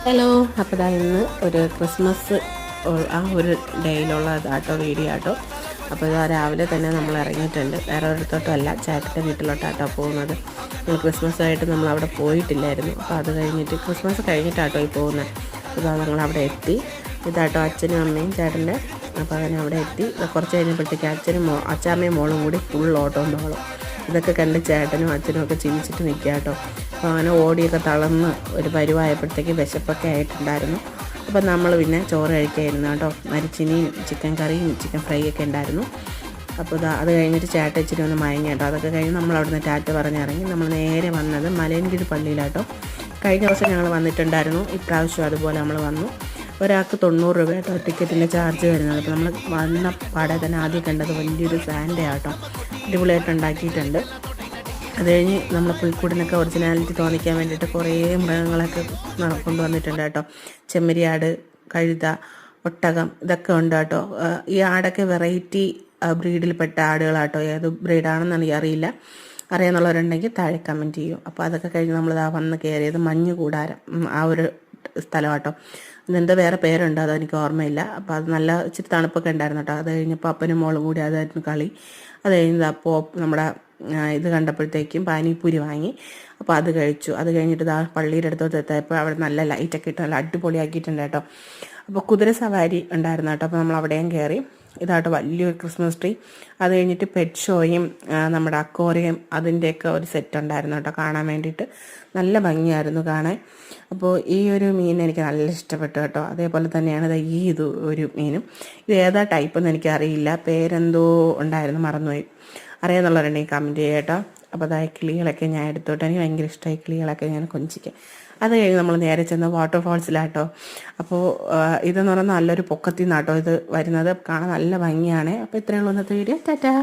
Hello, അപ്പോൾ ദാ ഇന്ന് ഒരു ക്രിസ്മസ് ആ ഒരു ഡേയിലുള്ള ഇതാട്ടോ വീഡിയോ ആട്ടോ. അപ്പോൾ ഇതാ രാവിലെ തന്നെ നമ്മൾ ഇറങ്ങിയിട്ടുണ്ട്. വേറെ ഒരിടത്തോട്ടും അല്ല, ചേട്ടൻ്റെ വീട്ടിലോട്ടാട്ടോ പോകുന്നത്. നമ്മൾ ക്രിസ്മസായിട്ട് നമ്മൾ അവിടെ പോയിട്ടില്ലായിരുന്നു. അപ്പോൾ അത് കഴിഞ്ഞിട്ട് ക്രിസ്മസ് കഴിഞ്ഞിട്ടാട്ടോ ഈ പോകുന്നത്. ഇതാ ഞങ്ങളവിടെ എത്തി. ഇതാട്ടോ അച്ഛനും അമ്മയും ചേട്ടൻ്റെ. അപ്പോൾ അങ്ങനെ അവിടെ എത്തി. കുറച്ച് കഴിഞ്ഞപ്പോഴത്തേക്ക് അച്ഛാമ്മയും മോളും കൂടി ഫുൾ ഓട്ടം തോളും. ഇതൊക്കെ കണ്ട് ചേട്ടനും അച്ഛനും ഒക്കെ ചിരിച്ചിട്ട് നിൽക്കുക കേട്ടോ. അപ്പോൾ അങ്ങനെ ഓടിയൊക്കെ തളർന്ന് ഒരു പരുവായപ്പോഴത്തേക്ക് വിശപ്പൊക്കെ ആയിട്ടുണ്ടായിരുന്നു. അപ്പം നമ്മൾ പിന്നെ ചോറ് കഴിക്കായിരുന്നു കേട്ടോ. മരിച്ചിനിയും ചിക്കൻ കറിയും ചിക്കൻ ഫ്രൈ ഒക്കെ ഉണ്ടായിരുന്നു. അപ്പോൾ അത് കഴിഞ്ഞിട്ട് ചേട്ടൻ ഇച്ചിരി ഒന്ന് മയങ്ങി കേട്ടോ. അതൊക്കെ കഴിഞ്ഞ് നമ്മൾ അവിടുന്ന് ടാറ്റ പറഞ്ഞിറങ്ങി നമ്മൾ നേരെ വന്നത് മലയൻകീഴ് പള്ളിയിലാട്ടോ. കഴിഞ്ഞ ദിവസം ഞങ്ങൾ വന്നിട്ടുണ്ടായിരുന്നു, ഇപ്രാവശ്യം അതുപോലെ നമ്മൾ വന്നു. ഒരാൾക്ക് 90 രൂപ കേട്ടോ ടിക്കറ്റിൻ്റെ ചാർജ് വരുന്നത്. അപ്പോൾ നമ്മൾ വന്ന പാടെ തന്നെ ആദ്യം കണ്ടത് വലിയൊരു സാൻഡേ ആട്ടോ, അടിപൊളിയായിട്ട് ഉണ്ടാക്കിയിട്ടുണ്ട്. അത് കഴിഞ്ഞ് നമ്മൾ പുൽക്കൂടിനൊക്കെ ഒറിജിനാലിറ്റി തോന്നിക്കാൻ വേണ്ടിയിട്ട് കുറേ മൃഗങ്ങളൊക്കെ കൊണ്ടുവന്നിട്ടുണ്ട് കേട്ടോ. ചെമ്മരിയാട്, കഴുത, ഒട്ടകം ഇതൊക്കെ ഉണ്ട് കേട്ടോ. ഈ ആടൊക്കെ വെറൈറ്റി ബ്രീഡിൽപ്പെട്ട ആടുകളാട്ടോ. ഏത് ബ്രീഡാണെന്ന് അറിയില്ല. അറിയാമെന്നുള്ളവരുണ്ടെങ്കിൽ താഴെ കമൻറ്റ് ചെയ്യും. അപ്പോൾ അതൊക്കെ കഴിഞ്ഞ് നമ്മളിതാ വന്ന് കയറിയത് മഞ്ഞ് കൂടാരം, ആ ഒരു സ്ഥലമാട്ടോ. ഇതെന്താ വേറെ പേരുണ്ട്, അതെനിക്ക് ഓർമ്മയില്ല. അപ്പോൾ അത് നല്ല ഇച്ചിരി തണുപ്പൊക്കെ ഉണ്ടായിരുന്നു കേട്ടോ. അത് കഴിഞ്ഞപ്പോൾ അപ്പനും മോളും കൂടി അതായിരുന്നു കളി. അത് കഴിഞ്ഞ് അപ്പോൾ നമ്മുടെ ഇത് കണ്ടപ്പോഴത്തേക്കും പാനിപ്പൂരി വാങ്ങി. അപ്പോൾ അത് കഴിച്ചു. അത് കഴിഞ്ഞിട്ട് ഇതാ പള്ളിയുടെ അടുത്തോട്ട് എത്തിയപ്പോൾ അവിടെ നല്ല ലൈറ്റൊക്കെ ഇട്ട് നല്ല അടിപൊളിയാക്കിയിട്ടുണ്ട് കേട്ടോ. അപ്പോൾ കുതിര സവാരി ഉണ്ടായിരുന്നു കേട്ടോ. അപ്പോൾ നമ്മൾ അവിടെയും കയറി. ഇതാട്ടോ വലിയൊരു ക്രിസ്മസ് ട്രീ. അത് കഴിഞ്ഞിട്ട് പെറ്റ് ഷോയും നമ്മുടെ അക്വേറിയം അതിൻ്റെയൊക്കെ ഒരു സെറ്റ് ഉണ്ടായിരുന്നു കേട്ടോ കാണാൻ വേണ്ടിയിട്ട്. നല്ല ഭംഗിയായിരുന്നു കാണാൻ. അപ്പോൾ ഈ ഒരു മീൻ എനിക്ക് നല്ല ഇഷ്ടപ്പെട്ടു കേട്ടോ. അതേപോലെ തന്നെയാണ് ഇത് ഒരു മീനും. ഇത് ഏതാ ടൈപ്പ് എന്ന് എനിക്കറിയില്ല, പേരെന്തോ ഉണ്ടായിരുന്നു, മറന്നുപോയി. അറിയാമെന്നുള്ളവരുണ്ടെങ്കിൽ കമൻറ്റ് ചെയ്യുക കേട്ടോ. അപ്പോൾ അതായത് കിളികളൊക്കെ ഞാൻ എടുത്തോട്ടെ. എനിക്ക് ഭയങ്കര ഇഷ്ടമായി കിളികളൊക്കെ ഞാൻ കൊഞ്ചിക്കാൻ. അത് കഴിഞ്ഞ് നമ്മൾ നേരെ ചെന്ന് വാട്ടർഫാൾസിലാട്ടോ. അപ്പോൾ ഇതെന്ന് പറഞ്ഞാൽ നല്ലൊരു പൊക്കത്തിൽ നിന്നാട്ടോ ഇത് വരുന്നത്. കാണാൻ നല്ല ഭംഗിയാണ്. അപ്പോൾ ഇത്രയുള്ള ഇന്നത്തെ വീഡിയോ. ടാറ്റാ.